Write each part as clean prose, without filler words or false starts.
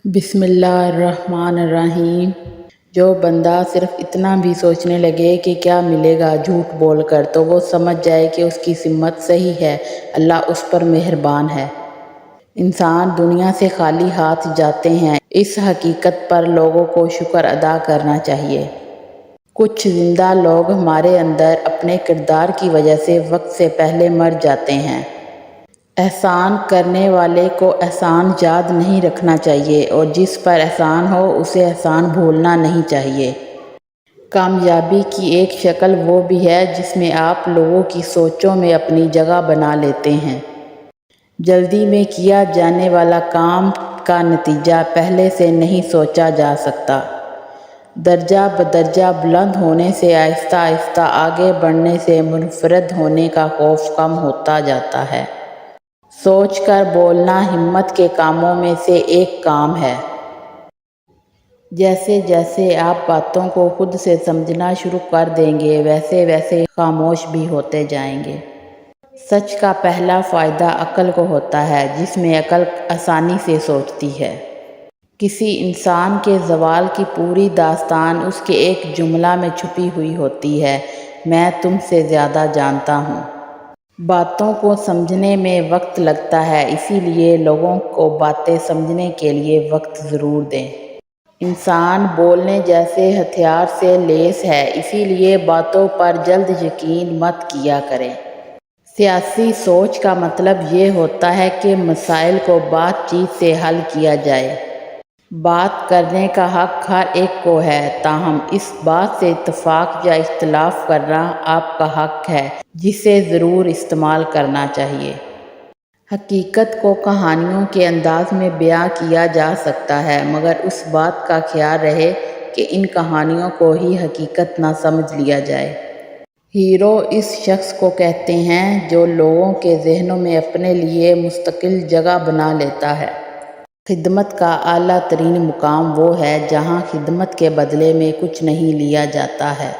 بسم اللہ الرحمن الرحیم۔ جو بندہ صرف اتنا بھی سوچنے لگے کہ کیا ملے گا جھوٹ بول کر، تو وہ سمجھ جائے کہ اس کی سمت صحیح ہے، اللہ اس پر مہربان ہے۔ انسان دنیا سے خالی ہاتھ جاتے ہیں، اس حقیقت پر لوگوں کو شکر ادا کرنا چاہیے۔ کچھ زندہ لوگ ہمارے اندر اپنے کردار کی وجہ سے وقت سے پہلے مر جاتے ہیں۔ احسان کرنے والے کو احسان یاد نہیں رکھنا چاہیے، اور جس پر احسان ہو اسے احسان بھولنا نہیں چاہیے۔ کامیابی کی ایک شکل وہ بھی ہے جس میں آپ لوگوں کی سوچوں میں اپنی جگہ بنا لیتے ہیں۔ جلدی میں کیا جانے والا کام کا نتیجہ پہلے سے نہیں سوچا جا سکتا۔ درجہ بدرجہ بلند ہونے سے آہستہ آہستہ آگے بڑھنے سے منفرد ہونے کا خوف کم ہوتا جاتا ہے۔ سوچ کر بولنا ہمت کے کاموں میں سے ایک کام ہے۔ جیسے جیسے آپ باتوں کو خود سے سمجھنا شروع کر دیں گے، ویسے ویسے خاموش بھی ہوتے جائیں گے۔ سچ کا پہلا فائدہ عقل کو ہوتا ہے، جس میں عقل آسانی سے سوچتی ہے۔ کسی انسان کے زوال کی پوری داستان اس کے ایک جملہ میں چھپی ہوئی ہوتی ہے: میں تم سے زیادہ جانتا ہوں۔ باتوں کو سمجھنے میں وقت لگتا ہے، اسی لیے لوگوں کو باتیں سمجھنے کے لیے وقت ضرور دیں۔ انسان بولنے جیسے ہتھیار سے لیس ہے، اسی لیے باتوں پر جلد یقین مت کیا کریں۔ سیاسی سوچ کا مطلب یہ ہوتا ہے کہ مسائل کو بات چیت سے حل کیا جائے۔ بات کرنے کا حق ہر ایک کو ہے، تاہم اس بات سے اتفاق یا اختلاف کرنا آپ کا حق ہے، جسے ضرور استعمال کرنا چاہیے۔ حقیقت کو کہانیوں کے انداز میں بیان کیا جا سکتا ہے، مگر اس بات کا خیال رہے کہ ان کہانیوں کو ہی حقیقت نہ سمجھ لیا جائے۔ ہیرو اس شخص کو کہتے ہیں جو لوگوں کے ذہنوں میں اپنے لیے مستقل جگہ بنا لیتا ہے۔ خدمت کا اعلیٰ ترین مقام وہ ہے جہاں خدمت کے بدلے میں کچھ نہیں لیا جاتا ہے۔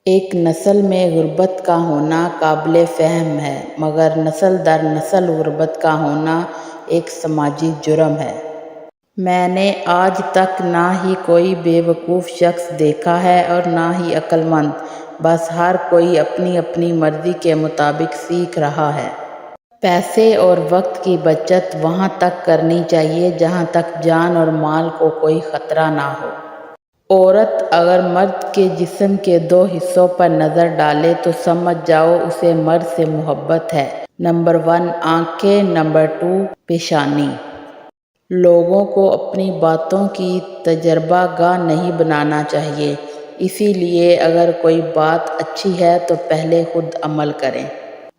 ایک نسل میں غربت کا ہونا قابل فہم ہے، مگر نسل در نسل غربت کا ہونا ایک سماجی جرم ہے۔ میں نے آج تک نہ ہی کوئی بے وقوف شخص دیکھا ہے اور نہ ہی عقل مند، بس ہر کوئی اپنی اپنی مرضی کے مطابق سیکھ رہا ہے۔ پیسے اور وقت کی بچت وہاں تک کرنی چاہیے جہاں تک جان اور مال کو کوئی خطرہ نہ ہو۔ عورت اگر مرد کے جسم کے 2 حصوں پر نظر ڈالے تو سمجھ جاؤ اسے مرد سے محبت ہے۔ نمبر 1 آنکھیں، نمبر 2 پیشانی۔ لوگوں کو اپنی باتوں کی تجربہ گاہ نہیں بنانا چاہیے، اسی لیے اگر کوئی بات اچھی ہے تو پہلے خود عمل کریں۔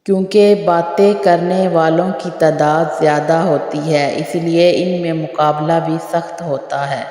کیونکہ باتیں کرنے والوں کی تعداد زیادہ ہوتی ہے، اس لیے ان میں مقابلہ بھی سخت ہوتا ہے۔